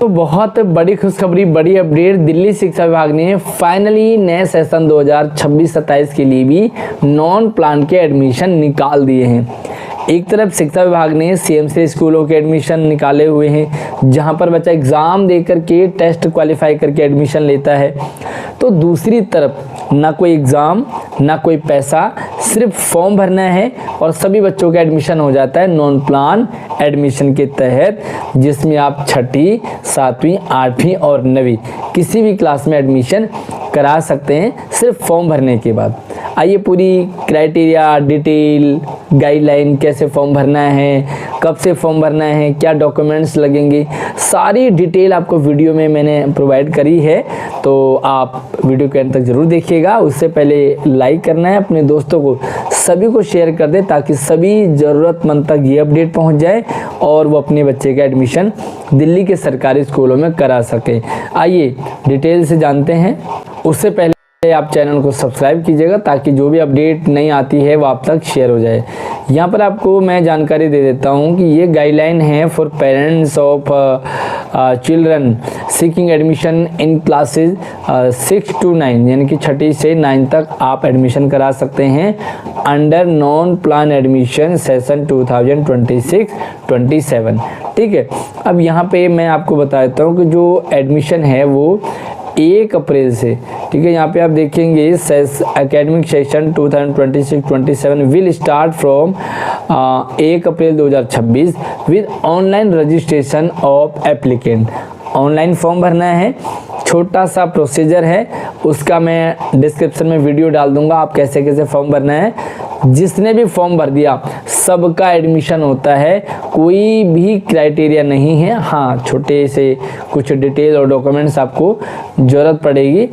तो बहुत बड़ी खुशखबरी, बड़ी अपडेट, दिल्ली शिक्षा विभाग ने फाइनली नए सेशन 2026-27 के लिए भी नॉन प्लान के एडमिशन निकाल दिए हैं। एक तरफ शिक्षा विभाग ने सीएमसी स्कूलों के एडमिशन निकाले हुए हैं जहां पर बच्चा एग्ज़ाम दे करके टेस्ट क्वालिफाई करके एडमिशन लेता है, तो दूसरी तरफ ना कोई एग्ज़ाम ना कोई पैसा, सिर्फ फॉर्म भरना है और सभी बच्चों का एडमिशन हो जाता है नॉन प्लान एडमिशन के तहत, जिसमें आप 6ठी, 7वीं, 8वीं और 9वीं किसी भी क्लास में एडमिशन करा सकते हैं सिर्फ फॉर्म भरने के बाद। आइए पूरी क्राइटेरिया, डिटेल, गाइडलाइन, कैसे फॉर्म भरना है, कब से फॉर्म भरना है, क्या डॉक्यूमेंट्स लगेंगे, सारी डिटेल आपको वीडियो में मैंने प्रोवाइड करी है, तो आप वीडियो के अंत तक ज़रूर देखिएगा। उससे पहले लाइक करना है, अपने दोस्तों को सभी को शेयर कर दें ताकि सभी ज़रूरतमंद तक ये अपडेट पहुंच जाए और वो अपने बच्चे का एडमिशन दिल्ली के सरकारी स्कूलों में करा सके। आइए डिटेल से जानते हैं। उससे पहले आप चैनल को सब्सक्राइब कीजिएगा ताकि जो भी अपडेट नई आती है वो आप तक शेयर हो जाए। यहाँ पर आपको मैं जानकारी दे देता हूँ कि ये गाइडलाइन है for parents of children seeking admission in classes 6 to 9, यानी कि 6ठी से 9 तक आप एडमिशन करा सकते हैं under non plan admission session 2026-27। ठीक है, अब यहाँ पे मैं आपको बता देता हूँ कि जो एडमिशन है वो 1 अप्रैल से, ठीक है, यहाँ पे आप देखेंगे academic session 2026-27 will start from 1 April 2026 with online registration of applicant. Online form भरना है, छोटा सा प्रोसीजर है, उसका मैं डिस्क्रिप्शन में वीडियो डाल दूंगा, आप कैसे कैसे फॉर्म भरना है। जिसने भी फॉर्म भर दिया सबका एडमिशन होता है, कोई भी क्राइटेरिया नहीं है। हाँ, छोटे से कुछ डिटेल और डॉक्यूमेंट्स आपको ज़रूरत पड़ेगी।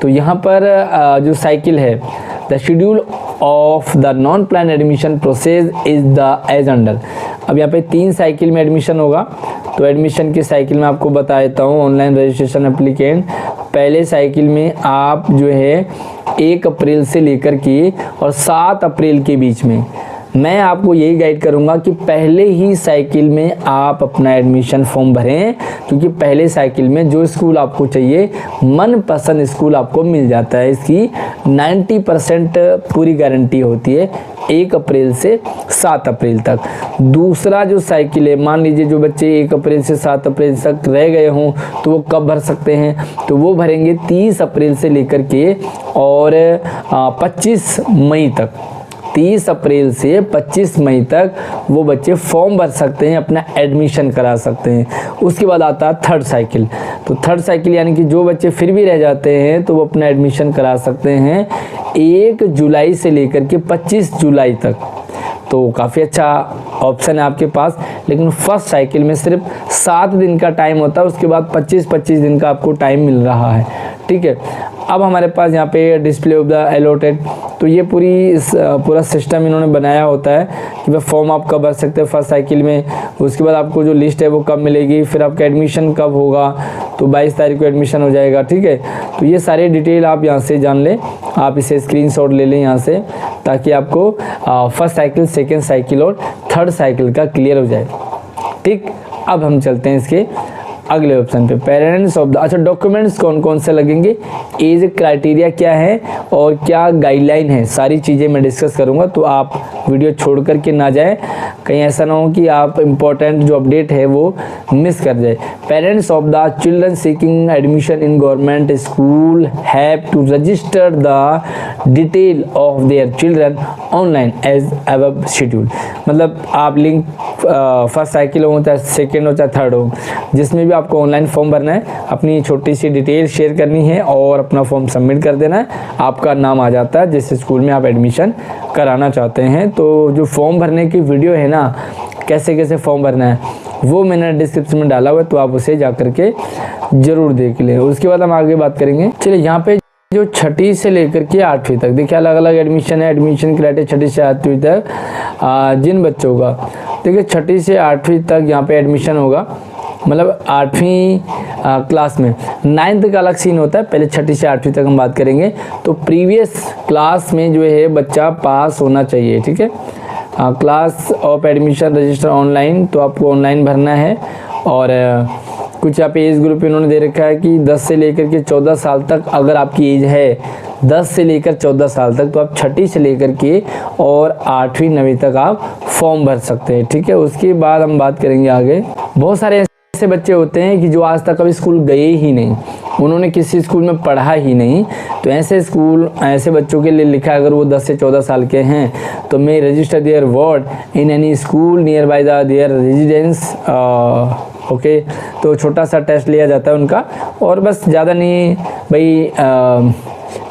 तो यहाँ पर जो साइकिल है, the schedule of the non plan admission process is the as under. अब यहाँ पे 3 साइकिल में एडमिशन होगा, तो एडमिशन की साइकिल में आपको बता देता हूँ। ऑनलाइन रजिस्ट्रेशन एप्लीकेंट, पहले साइकिल में आप जो है 1 अप्रैल से लेकर के और 7 अप्रैल के बीच में मैं आपको यही गाइड करूंगा कि पहले ही साइकिल में आप अपना एडमिशन फॉर्म भरें, क्योंकि पहले साइकिल में जो स्कूल आपको चाहिए मनपसंद स्कूल आपको मिल जाता है। इसकी 90% पूरी गारंटी होती है 1 अप्रैल से 7 अप्रैल तक। दूसरा जो साइकिल है, मान लीजिए जो बच्चे 1 अप्रैल से 7 अप्रैल तक रह गए हों तो वो कब भर सकते हैं, तो वो भरेंगे 30 अप्रैल से लेकर के और 25 मई तक। 30 अप्रैल से 25 मई तक वो बच्चे फॉर्म भर सकते हैं, अपना एडमिशन करा सकते हैं। उसके बाद आता है 3rd साइकिल। तो 3rd साइकिल यानी कि जो बच्चे फिर भी रह जाते हैं तो वो अपना एडमिशन करा सकते हैं 1 जुलाई से लेकर के 25 जुलाई तक। तो काफ़ी अच्छा ऑप्शन है आपके पास, लेकिन फर्स्ट साइकिल में सिर्फ 7 दिन का टाइम होता है, उसके बाद 25-25 दिन का आपको टाइम मिल रहा है। ठीक है, अब हमारे पास यहाँ पे डिस्प्ले ऑफ द अलॉटेड, तो ये पूरा सिस्टम इन्होंने बनाया होता है कि वह फॉर्म आप कब भर सकते हैं फर्स्ट साइकिल में। उसके बाद आपको जो लिस्ट है वो कब मिलेगी, फिर आपका एडमिशन कब होगा, तो 22 तारीख को एडमिशन हो जाएगा। ठीक है, तो ये सारी डिटेल आप यहाँ से जान लें, आप इसे स्क्रीनशॉट ले लें यहाँ से, ताकि आपको फर्स्ट साइकिल, 2nd साइकिल और 3rd साइकिल का क्लियर हो जाए। ठीक, अब हम चलते हैं इसके अगले ऑप्शन पे, पेरेंट्स ऑफ द। अच्छा, डॉक्यूमेंट्स कौन कौन से लगेंगे, एज क्राइटेरिया क्या है और क्या गाइडलाइन है, सारी चीज़ें मैं डिस्कस करूंगा, तो आप वीडियो छोड़ करके ना जाए, कहीं ऐसा ना हो कि आप इम्पोर्टेंट जो अपडेट है वो मिस कर जाए। Parents of the children seeking admission in government school have to register the detail of their children online as above schedule. मतलब आप लिंक फर्स्ट साइकिल हो चाहे 2nd हो चाहे 3rd हो, जिसमें भी आपको ऑनलाइन फॉर्म भरना है, अपनी छोटी सी डिटेल शेयर करनी है और अपना फॉर्म सबमिट कर देना है, आपका नाम आ जाता है जिस स्कूल में आप एडमिशन कराना चाहते हैं। तो जो फॉर्म भरने की वीडियो है ना, कैसे कैसे फॉर्म भरना है, वो मैंने डिस्क्रिप्शन में डाला हुआ है, तो आप उसे जा करके ज़रूर देख लें। उसके बाद हम आगे बात करेंगे। चलिए, यहाँ पे जो 6ठी से लेकर के 8वीं तक, देखिए अलग अलग एडमिशन है, एडमिशन क्राइटेरिया 6ठी से 8वीं तक। जिन बच्चों का देखिए 6ठी से 8वीं तक यहाँ पे एडमिशन होगा, मतलब 8वीं क्लास में, 9th का अलग सीन होता है, पहले 6ठी से 8वीं तक हम बात करेंगे। तो प्रीवियस क्लास में जो है बच्चा पास होना चाहिए। ठीक है, class of admission register online, तो आपको ऑनलाइन भरना है और कुछ यहाँ पे एज ग्रुप इन्होंने दे रखा है कि 10 से लेकर के 14 साल तक अगर आपकी एज है 10 से लेकर 14 साल तक, तो आप छठी से लेकर के और 8वीं 9वीं तक आप फॉर्म भर सकते हैं। ठीक है, उसके बाद हम बात करेंगे आगे। बहुत सारे ऐसे बच्चे होते हैं कि जो आज तक कभी स्कूल गए ही नहीं, उन्होंने किसी स्कूल में पढ़ा ही नहीं, तो ऐसे बच्चों के लिए लिखा है, अगर वो 10 से 14 साल के हैं तो may register their ward in any school nearby their residence. Okay, तो छोटा सा टेस्ट लिया जाता है उनका, और बस ज़्यादा नहीं भाई,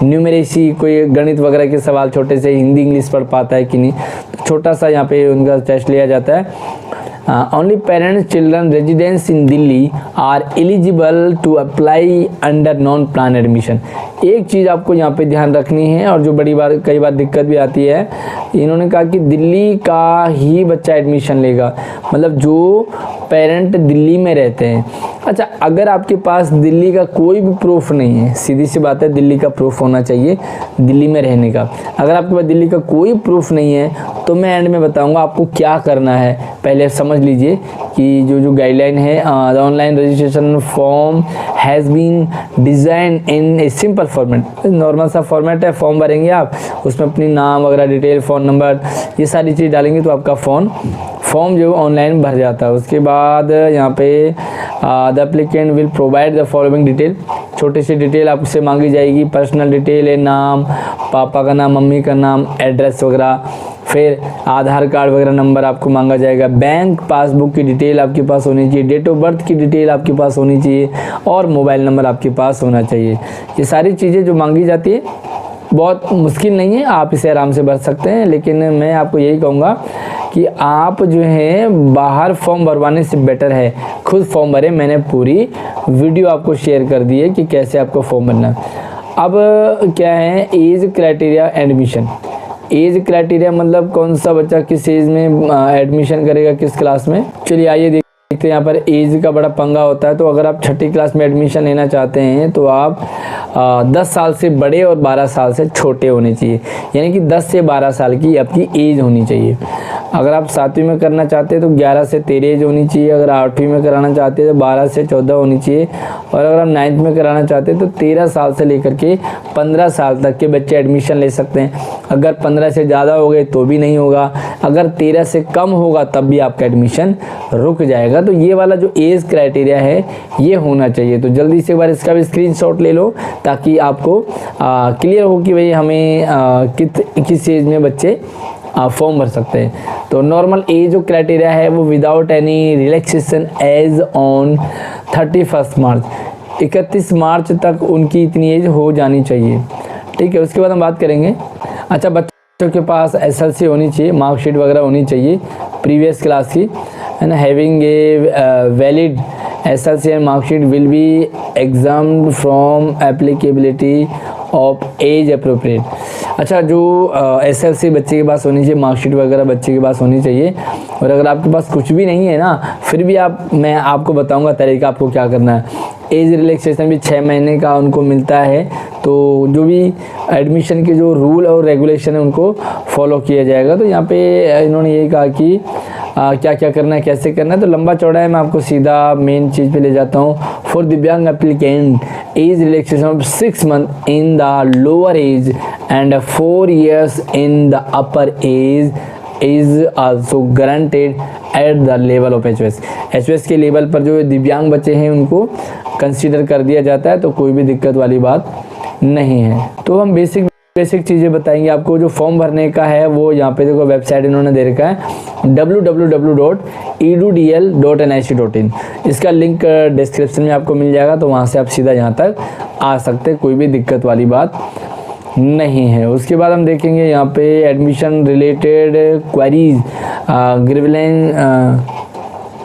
न्यूमेरेसी कोई गणित वगैरह के सवाल छोटे से, हिंदी इंग्लिश पढ़ पाता है कि नहीं, तो छोटा सा यहाँ पे उनका टेस्ट लिया जाता है। Only parents children residents in Delhi are eligible to apply under non-plan admission। एक चीज़ आपको यहाँ पे ध्यान रखनी है, और जो कई बार दिक्कत भी आती है, इन्होंने कहा कि दिल्ली का ही बच्चा एडमिशन लेगा, मतलब जो पेरेंट दिल्ली में रहते हैं। अच्छा, अगर आपके पास दिल्ली का कोई भी प्रूफ नहीं है, सीधी सी बात है, दिल्ली का प्रूफ होना चाहिए दिल्ली में रहने का। अगर आपके पास दिल्ली का कोई प्रूफ नहीं है तो मैं एंड में बताऊंगा आपको क्या करना है। पहले समझ लीजिए कि जो गाइडलाइन है, the online registration form has been designed in a simple format. Normal सा फॉर्मेट है, फॉर्म भरेंगे आप, उसमें अपनी नाम वगैरह डिटेल, फ़ोन नंबर, ये सारी चीज़ डालेंगे तो आपका फॉर्म जो ऑनलाइन भर जाता है। उसके बाद यहाँ पे the applicant will provide the following detail, छोटी सी डिटेल आपसे मांगी जाएगी, पर्सनल डिटेल है, नाम, पापा का नाम, मम्मी का नाम, एड्रेस वगैरह, फिर आधार कार्ड वगैरह नंबर आपको मांगा जाएगा, बैंक पासबुक की डिटेल आपके पास होनी चाहिए, डेट ऑफ बर्थ की डिटेल आपके पास होनी चाहिए, और मोबाइल नंबर आपके पास होना चाहिए। ये सारी चीज़ें जो मांगी जाती है बहुत मुश्किल नहीं है, आप इसे आराम से भर सकते हैं, लेकिन मैं आपको यही कहूँगा कि आप जो है बाहर फॉर्म भरवाने से बेटर है खुद फॉर्म भरें। मैंने पूरी वीडियो आपको शेयर कर दी है कि कैसे आपको फॉर्म भरना है। अब क्या है, age criteria admission. Age criteria मतलब कौन सा बच्चा किस एज में एडमिशन करेगा, किस क्लास में। चलिए आइए देखते हैं। यहाँ पर एज का बड़ा पंगा होता है, तो अगर आप छठी क्लास में एडमिशन लेना चाहते हैं तो आप 10 साल से बड़े और 12 साल से छोटे होने चाहिए, यानी कि 10 से 12 साल की आपकी एज होनी चाहिए। अगर आप 7वीं में करना चाहते हैं तो 11 से 13 एज होनी चाहिए, अगर 8वीं में कराना चाहते हैं तो 12 से 14 होनी चाहिए, और अगर आप 9th में कराना चाहते हैं तो 13 साल से लेकर के 15 साल तक के बच्चे एडमिशन ले सकते हैं। अगर 15 से ज़्यादा हो गए तो भी नहीं होगा, अगर 13 से कम होगा तब भी आपका एडमिशन रुक जाएगा। तो ये वाला जो एज क्राइटेरिया है ये होना चाहिए। तो जल्दी से एक बार इसका भी स्क्रीनशॉट ले लो ताकि आपको क्लियर हो कि भाई हमें किस एज में बच्चे फॉर्म भर सकते हैं। तो नॉर्मल एज जो क्राइटेरिया है वो without any relaxation age on 31 March, 31 March तक उनकी इतनी एज हो जानी चाहिए। ठीक है, उसके बाद हम बात करेंगे। अच्छा, बच्चों के पास SLC होनी चाहिए, मार्कशीट वगैरह होनी चाहिए प्रीवियस क्लास की, है ना। Having a valid SLC and marksheet will be examined from applicability of age appropriate. अच्छा, जो SLC बच्चे के पास होनी चाहिए, मार्कशीट वगैरह बच्चे के पास होनी चाहिए, और अगर आपके पास कुछ भी नहीं है ना, फिर भी मैं आपको बताऊंगा तरीका आपको क्या करना है। एज रिलैक्सेशन भी 6 महीने का उनको मिलता है, तो जो भी एडमिशन के जो रूल और रेगुलेशन है उनको फॉलो किया जाएगा। तो यहाँ पे इन्होंने यही कहा कि क्या क्या करना है, कैसे करना है। तो लंबा चौड़ा है, मैं आपको सीधा मेन चीज़ पे ले जाता हूँ। For divyang applicant age relaxation of 6 month in the lower age and 4 years in the upper age is also guaranteed at the level of HOS के लेवल पर जो दिव्यांग बच्चे हैं उनको कंसीडर कर दिया जाता है, तो कोई भी दिक्कत वाली बात नहीं है। तो हम बेसिक चीज़ें बताएंगे आपको। जो फॉर्म भरने का है वो यहाँ पे देखो वेबसाइट इन्होंने दे रखा है www.edudl.nic.in। इसका लिंक डिस्क्रिप्शन में आपको मिल जाएगा, तो वहाँ से आप सीधा यहाँ तक आ सकते हैं, कोई भी दिक्कत वाली बात नहीं है। उसके बाद हम देखेंगे यहाँ पे admission related queries,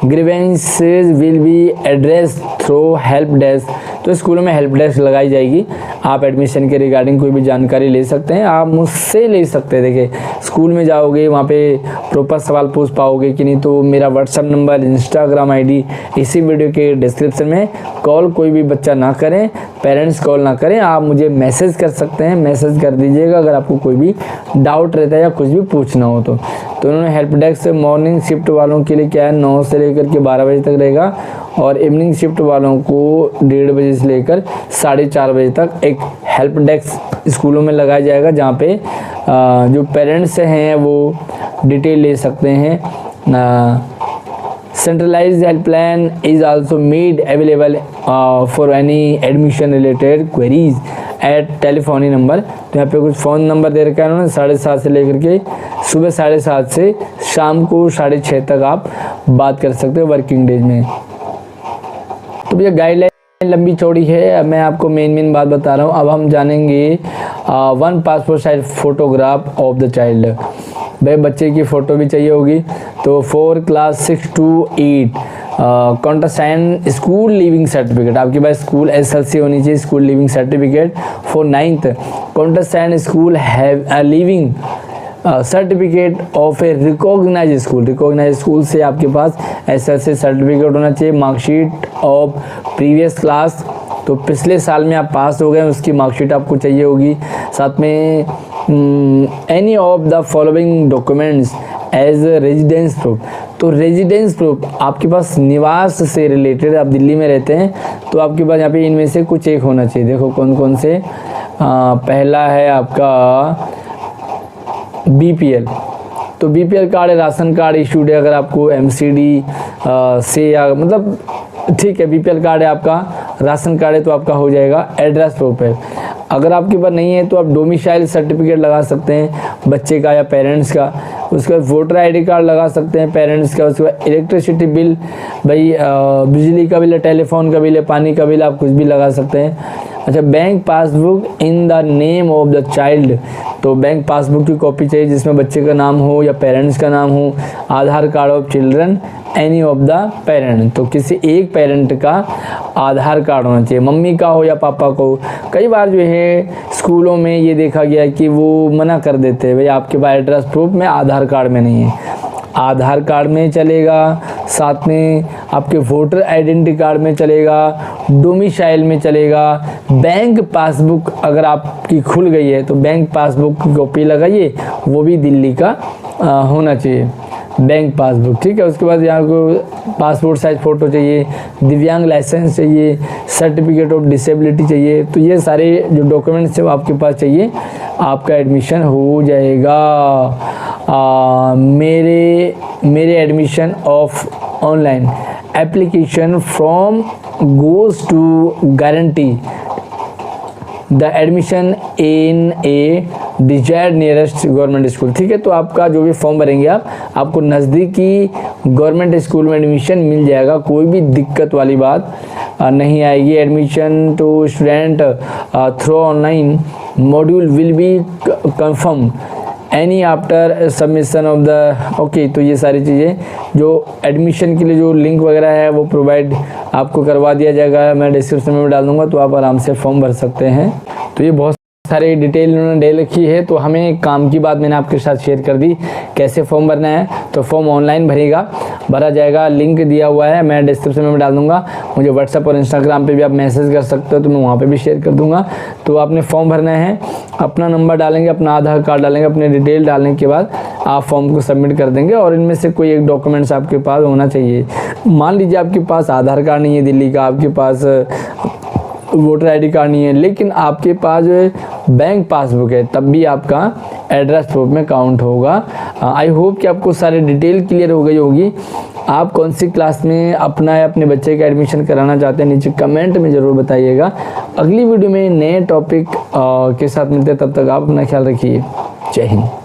grievances will be address through help desk. तो स्कूलों में हेल्प डेस्क लगाई जाएगी, आप एडमिशन के रिगार्डिंग कोई भी जानकारी ले सकते हैं, आप मुझसे ले सकते हैं। देखिए, स्कूल में जाओगे वहाँ पे प्रॉपर सवाल पूछ पाओगे कि नहीं, तो मेरा व्हाट्सअप नंबर, इंस्टाग्राम ID इसी वीडियो के डिस्क्रिप्शन में। कॉल कोई भी बच्चा ना करें, पेरेंट्स कॉल ना करें, आप मुझे मैसेज कर सकते हैं, मैसेज कर दीजिएगा अगर आपको कोई भी डाउट रहता है या कुछ भी पूछना हो तो। उन्होंने हेल्प डेस्क मॉर्निंग शिफ्ट वालों के लिए क्या है 9 से लेकर के 12 बजे तक रहेगा, और इवनिंग शिफ्ट वालों को 1:30 बजे से लेकर 4:30 बजे तक एक हेल्प डेस्क स्कूलों में लगाया जाएगा, जहाँ पे जो पेरेंट्स हैं वो डिटेल ले सकते हैं। Centralized helpline is also made available for any admission related queries at telephony number। तो यहाँ पे कुछ फ़ोन नंबर दे रखा है उन्होंने, 7:30 से लेकर के सुबह 7:30 से शाम को 6:30 तक आप बात कर सकते हो वर्किंग डेज में। तो भैया गाइडलाइन लंबी चौड़ी है, अब मैं आपको मेन बात बता रहा हूँ। अब हम जानेंगे 1 passport size photograph of the child. भाई बच्चे की फ़ोटो भी चाहिए होगी, तो 4 class 6 to 8 countersign school leaving certificate, आपके पास स्कूल SLC होनी चाहिए, school leaving certificate. For 9th countersign school have a leaving certificate of a recognise school. Recognise school से आपके पास SLC सर्टिफिकेट होना चाहिए। मार्कशीट ऑफ प्रीवियस क्लास, तो पिछले साल में आप पास हो गए उसकी मार्कशीट आपको चाहिए होगी। साथ में any of the following documents as residence proof. तो रेजिडेंस प्रूफ आपके पास निवास से रिलेटेड, आप दिल्ली में रहते हैं तो आपके पास यहाँ पे इनमें से कुछ एक होना चाहिए। देखो कौन कौन से, पहला है आपका BPL। तो BPL कार्ड है, राशन कार्ड इशूड है अगर आपको MCD से, या मतलब ठीक है BPL कार्ड है आपका, राशन कार्ड है तो आपका हो जाएगा। एड्रेस प्रूफ है, अगर आपके पास नहीं है तो आप डोमिसाइल सर्टिफिकेट लगा सकते हैं बच्चे का या पेरेंट्स का। उसके बाद वोटर ID कार्ड लगा सकते हैं पेरेंट्स का। उसके बाद इलेक्ट्रिसिटी बिल, भाई बिजली का बिल है, टेलीफोन का बिल है, पानी का बिल, आप कुछ भी लगा सकते हैं। अच्छा, bank passbook in the name of the child. तो बैंक पासबुक की कॉपी चाहिए जिसमें बच्चे का नाम हो या पेरेंट्स का नाम हो। Aadhaar card of children any of the parent, तो किसी एक पेरेंट का आधार कार्ड होना चाहिए, मम्मी का हो या पापा को। कई बार जो है स्कूलों में ये देखा गया कि वो मना कर देते हैं, भाई आपके पास एड्रेस प्रूफ में आधार कार्ड में नहीं है। आधार कार्ड में चलेगा, साथ में आपके वोटर आइडेंटिटी कार्ड में चलेगा, डोमिसाइल में चलेगा। बैंक पासबुक अगर आपकी खुल गई है तो बैंक पासबुक की कॉपी लगाइए, वो भी दिल्ली का होना चाहिए बैंक पासबुक, ठीक है। उसके बाद यहाँ को पासपोर्ट साइज फ़ोटो चाहिए, दिव्यांग लाइसेंस चाहिए, सर्टिफिकेट ऑफ डिसेबिलिटी चाहिए। तो ये सारे जो डॉक्यूमेंट्स है वो आपके पास चाहिए, आपका एडमिशन हो जाएगा। Mere admission of online application from goes to guarantee the admission in a desired nearest government school, ठीक है। तो आपका जो भी फॉर्म भरेंगे आपको नज़दीकी गवर्नमेंट स्कूल में एडमिशन मिल जाएगा, कोई भी दिक्कत वाली बात नहीं आएगी। Admission to student through online module will be confirm any after submission of the okay. तो ये सारी चीज़ें जो एडमिशन के लिए जो लिंक वगैरह है वो प्रोवाइड आपको करवा दिया जाएगा, मैं डिस्क्रिप्शन में डाल दूंगा, तो आप आराम से फॉर्म भर सकते हैं। तो ये बहुत सारी डिटेल उन्होंने दे रखी है, तो हमें काम की बात मैंने आपके साथ शेयर कर दी कैसे फॉर्म भरना है। तो फॉर्म ऑनलाइन भरा जाएगा, लिंक दिया हुआ है, मैं डिस्क्रिप्शन में डाल दूंगा। मुझे व्हाट्सएप और इंस्टाग्राम पे भी आप मैसेज कर सकते हो, तो मैं वहाँ पे भी शेयर कर दूंगा। तो आपने फॉर्म भरना है, अपना नंबर डालेंगे, अपना आधार कार्ड डालेंगे, अपने डिटेल डालने के बाद आप फॉर्म को सबमिट कर देंगे, और इनमें से कोई एक डॉक्यूमेंट्स आपके पास होना चाहिए। मान लीजिए आपके पास आधार कार्ड नहीं है दिल्ली का, आपके पास वोटर ID कार्ड नहीं है, लेकिन आपके पास जो है बैंक पासबुक है, तब भी आपका एड्रेस प्रूफ में काउंट होगा। आई होप कि आपको सारे डिटेल क्लियर हो गई होगी। आप कौन सी क्लास में अपना या अपने बच्चे का एडमिशन कराना चाहते हैं, नीचे कमेंट में ज़रूर बताइएगा। अगली वीडियो में नए टॉपिक के साथ मिलते हैं, तब तक आप अपना ख्याल रखिए। जय हिंद।